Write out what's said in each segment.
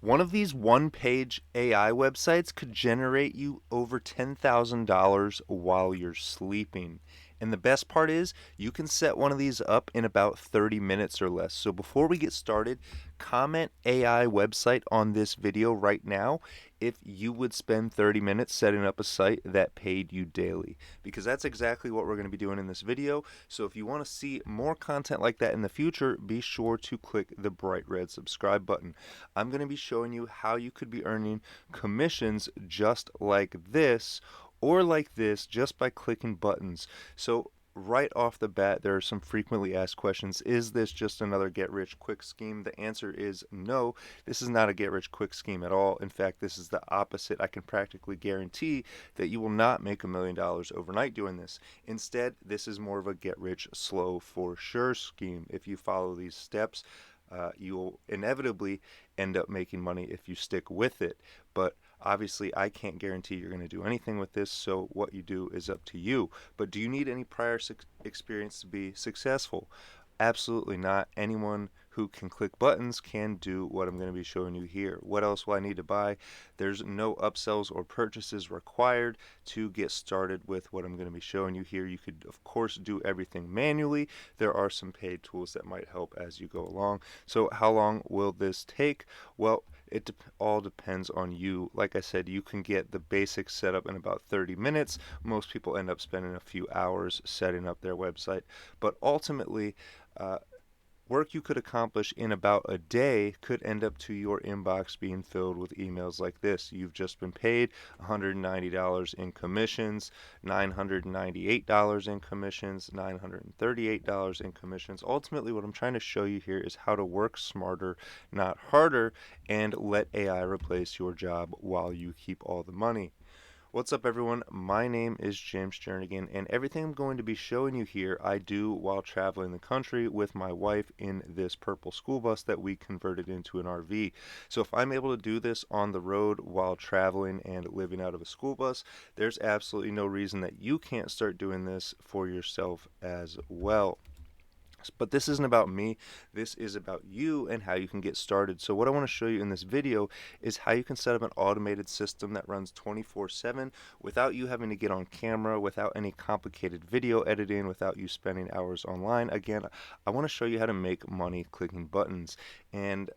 One of these one-page AI websites could generate you over $10,000 while you're sleeping. And the best part is you can set one of these up in about 30 minutes or less. So before we get started, comment AI website on this video right now if you would spend 30 minutes setting up a site that paid you daily, because that's exactly what we're going to be doing in this video. So if you want to see more content like that in the future, be sure to click the bright red subscribe button. I'm going to be showing you how you could be earning commissions just like this or like this just by clicking buttons. So right off the bat, there are some frequently asked questions. Is this just another get rich quick scheme? The answer is no. This is not a get rich quick scheme at all. In fact, this is the opposite. I can practically guarantee that you will not make $1 million overnight doing this. Instead, this is more of a get rich slow for sure scheme. If you follow these steps, you'll inevitably end up making money if you stick with it. But obviously, I can't guarantee you're going to do anything with this, so what you do is up to you. But do you need any prior experience to be successful? Absolutely not. Anyone who can click buttons can do what I'm going to be showing you here. What else will I need to buy? There's no upsells or purchases required to get started with what I'm going to be showing you here. You could, of course, do everything manually. There are some paid tools that might help as you go along. So how long will this take? Well, it all depends on you. Like I said, you can get the basic setup in about 30 minutes. Most people end up spending a few hours setting up their website. But ultimately, work you could accomplish in about a day could end up to your inbox being filled with emails like this. You've just been paid $190 in commissions, $998 in commissions, $938 in commissions. Ultimately, what I'm trying to show you here is how to work smarter, not harder, and let AI replace your job while you keep all the money. What's up, everyone? My name is James Jernigan, and everything I'm going to be showing you here I do while traveling the country with my wife in this purple school bus that we converted into an RV. So if I'm able to do this on the road while traveling and living out of a school bus, there's absolutely no reason that you can't start doing this for yourself as well. But this isn't about me, this is about you and how you can get started. So what I want to show you in this video is how you can set up an automated system that runs 24/7 without you having to get on camera, without any complicated video editing, without you spending hours online. Again, I want to show you how to make money clicking buttons. And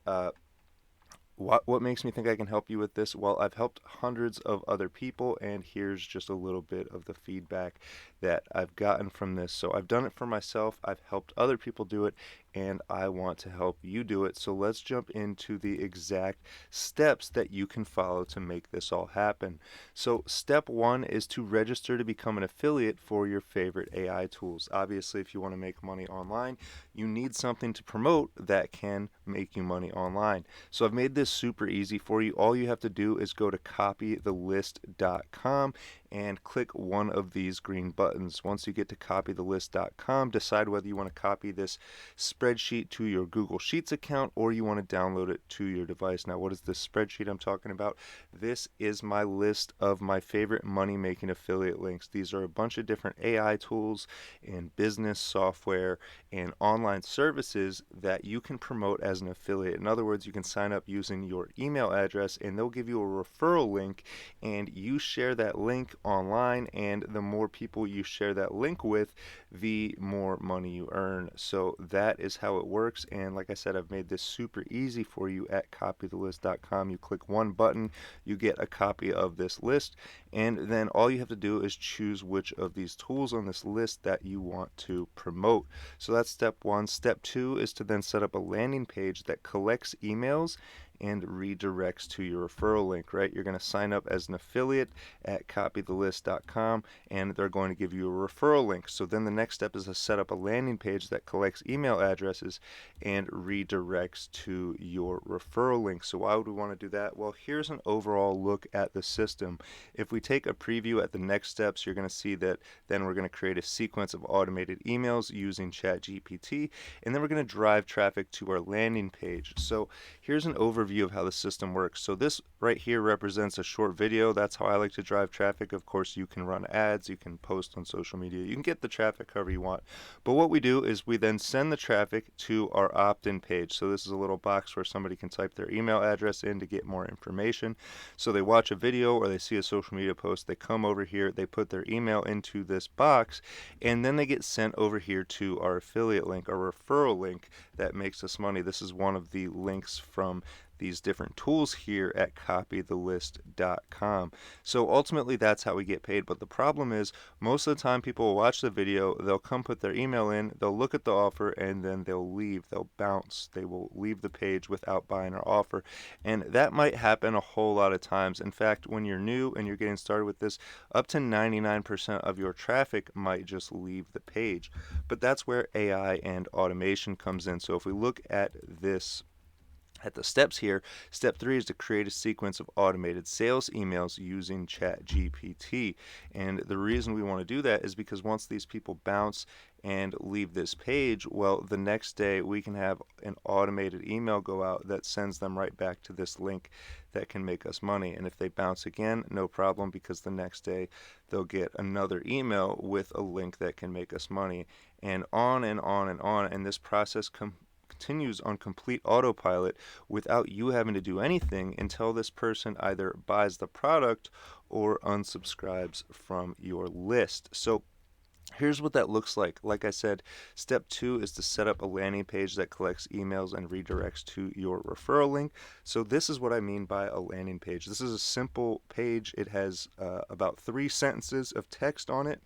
what makes me think I can help you with this? Well, I've helped hundreds of other people, and here's just a little bit of the feedback that I've gotten from this. So I've done it for myself, I've helped other people do it, and I want to help you do it. So let's jump into the exact steps that you can follow to make this all happen. So step one is to register to become an affiliate for your favorite AI tools. Obviously, if you want to make money online, you need something to promote that can make you money online. So I've made this super easy for you. All you have to do is go to copythelist.com and click one of these green buttons. Once you get to copythelist.com, decide whether you want to copy this spreadsheet to your Google Sheets account or you want to download it to your device. Now, what is this spreadsheet I'm talking about? This is my list of my favorite money-making affiliate links. These are a bunch of different AI tools and business software and online services that you can promote as an affiliate. In other words, you can sign up using your email address and they'll give you a referral link, and you share that link online, and the more people you share that link with, the more money you earn. So that is how it works, and like I said, I've made this super easy for you at copythelist.com. You click one button, you get a copy of this list, and then all you have to do is choose which of these tools on this list that you want to promote. So that's step one. Step two is to then set up a landing page that collects emails and redirects to your referral link, right? You're going to sign up as an affiliate at copythelist.com, and they're going to give you a referral link. So then the next step is to set up a landing page that collects email addresses and redirects to your referral link. So why would we want to do that? Well, here's an overall look at the system. If we take a preview at the next steps, you're going to see that then we're going to create a sequence of automated emails using ChatGPT, and then we're going to drive traffic to our landing page. So here's an overview overview of how the system works. So this right here represents a short video. That's how I like to drive traffic. Of course, you can run ads, you can post on social media, you can get the traffic however you want. But what we do is we then send the traffic to our opt-in page. So this is a little box where somebody can type their email address in to get more information. So they watch a video or they see a social media post, they come over here, they put their email into this box, and then they get sent over here to our affiliate link, our referral link that makes us money. This is one of the links from these different tools here at copythelist.com. So ultimately that's how we get paid. But the problem is most of the time people will watch the video, they'll come put their email in, they'll look at the offer, and then they'll leave. They'll bounce. They will leave the page without buying our offer. And that might happen a whole lot of times. In fact, when you're new and you're getting started with this, up to 99% of your traffic might just leave the page. But that's where AI and automation comes in. So if we look at this, at the steps here, step 3 is to create a sequence of automated sales emails using ChatGPT. And the reason we want to do that is because once these people bounce and leave this page, well, the next day we can have an automated email go out that sends them right back to this link that can make us money. And if they bounce again, no problem, because the next day they'll get another email with a link that can make us money, and on and on and on. And this process continues on complete autopilot without you having to do anything until this person either buys the product or unsubscribes from your list. So here's what that looks like. Like I said, step 2 is to set up a landing page that collects emails and redirects to your referral link. So this is what I mean by a landing page. This is a simple page. It has about 3 sentences of text on it.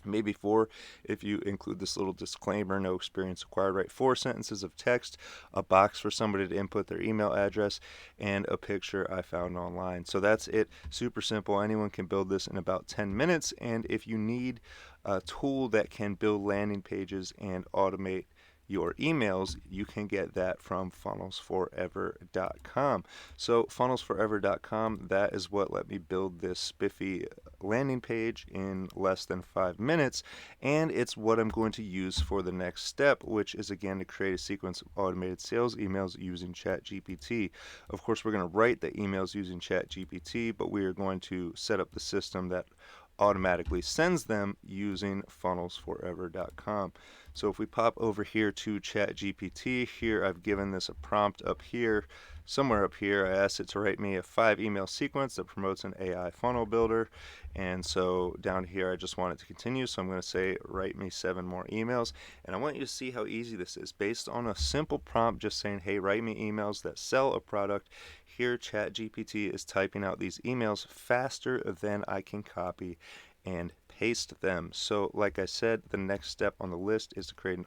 Maybe 4 if you include this little disclaimer, no experience required, right? 4 sentences of text, a box for somebody to input their email address, and a picture I found online. So that's it. Super simple. Anyone can build this in about 10 minutes. And if you need a tool that can build landing pages and automate your emails, you can get that from funnelsforever.com. So funnelsforever.com, that is what let me build this spiffy landing page in less than 5 minutes, and it's what I'm going to use for the next step, which is again to create a sequence of automated sales emails using ChatGPT. Of course, we're going to write the emails using ChatGPT, but we are going to set up the system that automatically sends them using funnelsforever.com. So if we pop over here to ChatGPT, here I've given this a prompt up here, somewhere up here. I asked it to write me a 5 email sequence that promotes an AI funnel builder. And so down here I just want it to continue. So I'm going to say write me 7 more emails. And I want you to see how easy this is. Based on a simple prompt just saying, hey, write me emails that sell a product, here ChatGPT is typing out these emails faster than I can copy and paste them. So like I said, the next step on the list is to create an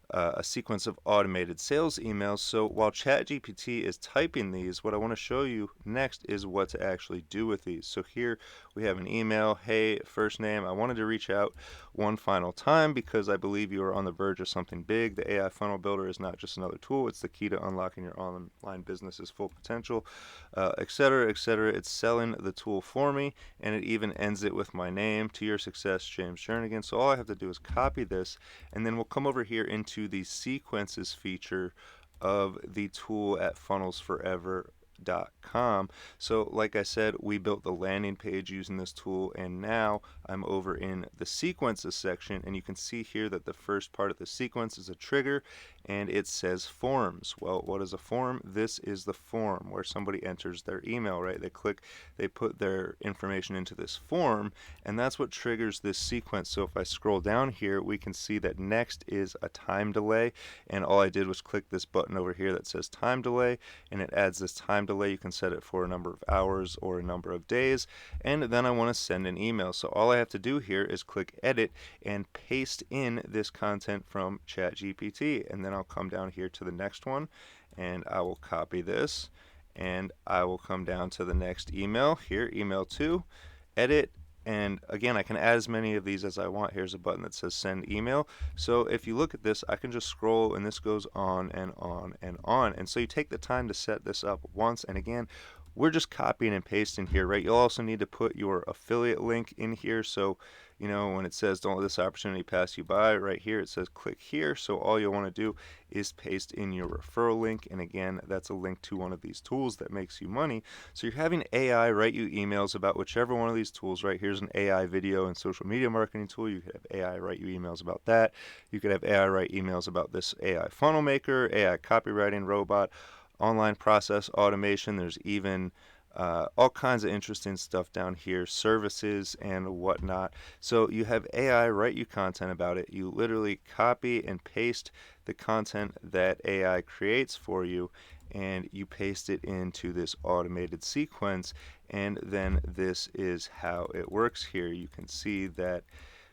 a sequence of automated sales emails. So while ChatGPT is typing these, what I want to show you next is what to actually do with these. So here we have an email. Hey, first name, I wanted to reach out one final time because I believe you are on the verge of something big. The AI funnel builder is not just another tool, it's the key to unlocking your online business's full potential, etc., etc. It's selling the tool for me, and it even ends it with my name. To your success, James Jernigan. So all I have to do is copy this, and then we'll come over here into the sequences feature of the tool at funnelsforever.com. So like I said, we built the landing page using this tool, and now I'm over in the sequences section, and you can see here that the first part of the sequence is a trigger, and it says forms. Well, what is a form? This is the form where somebody enters their email, right? They put their information into this form, and that's what triggers this sequence. So if I scroll down here, we can see that next is a time delay, and all I did was click this button over here that says time delay, and it adds this time delay. You can set it for a number of hours or a number of days, and then I want to send an email. So all I have to do here is click edit and paste in this content from ChatGPT, and then I'll come down here to the next one, and I will copy this, and I will come down to the next email here, email 2, edit, and again I can add as many of these as I want. Here's a button that says send email. So if you look at this, I can just scroll, and this goes on and on and on. And so you take the time to set this up once, and again, we're just copying and pasting here, right? You'll also need to put your affiliate link in here. So, you know, when it says don't let this opportunity pass you by, right here it says click here. So all you'll want to do is paste in your referral link. And again, that's a link to one of these tools that makes you money. So you're having AI write you emails about whichever one of these tools, right? Here's an AI video and social media marketing tool. You could have AI write you emails about that. You could have AI write emails about this AI funnel maker, AI copywriting robot, online process automation. There's even all kinds of interesting stuff down here, services and whatnot. So you have AI write you content about it. You literally copy and paste the content that AI creates for you, and you paste it into this automated sequence. And then this is how it works here. You can see that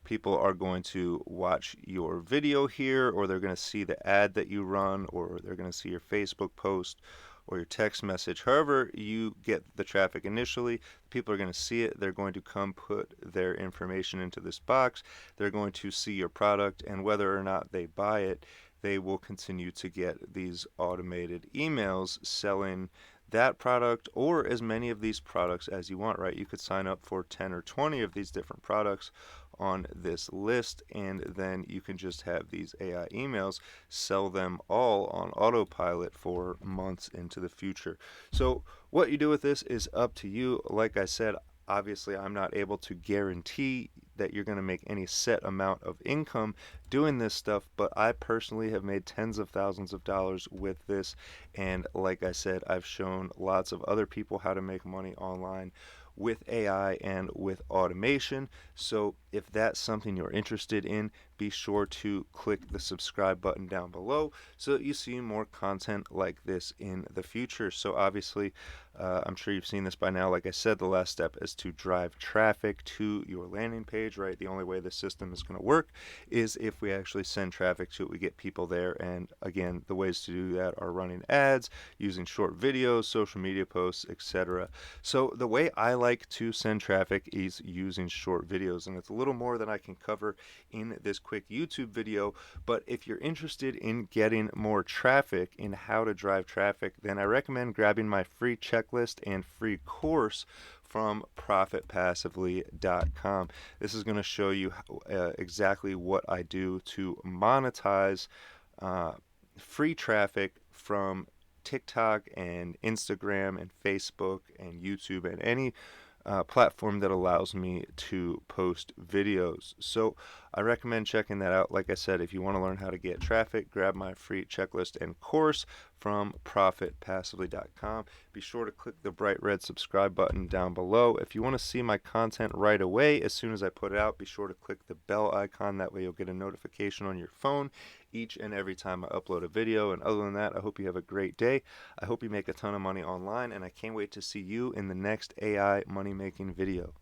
people are going to watch your video here, or they're going to see the ad that you run, or they're going to see your Facebook post or your text message. However you get the traffic initially, people are going to see it. They're going to come put their information into this box. They're going to see your product, and whether or not they buy it, they will continue to get these automated emails selling that product or as many of these products as you want, right? You could sign up for 10 or 20 of these different products on this list, and then you can just have these AI emails sell them all on autopilot for months into the future. So what you do with this is up to you. Like I said, obviously I'm not able to guarantee that you're going to make any set amount of income doing this stuff, but I personally have made tens of thousands of dollars with this. And like I said, I've shown lots of other people how to make money online with AI and with automation. So if that's something you're interested in, be sure to click the subscribe button down below so that you see more content like this in the future. So obviously, I'm sure you've seen this by now. Like I said, the last step is to drive traffic to your landing page, right? The only way the system is going to work is if we actually send traffic to it, we get people there. And again, the ways to do that are running ads, using short videos, social media posts, etc. So the way I like to send traffic is using short videos, and it's a little more than I can cover in this quick YouTube video. But if you're interested in getting more traffic and how to drive traffic, then I recommend grabbing my free checklist and free course from profitpassively.com. This is going to show you exactly what I do to monetize free traffic from TikTok and Instagram and Facebook and YouTube and any platform that allows me to post videos. So I recommend checking that out. Like I said, if you want to learn how to get traffic, grab my free checklist and course from profitpassively.com. Be sure to click the bright red subscribe button down below. If you want to see my content right away, as soon as I put it out, be sure to click the bell icon. That way you'll get a notification on your phone each and every time I upload a video. And other than that, I hope you have a great day. I hope you make a ton of money online, and I can't wait to see you in the next AI money making video.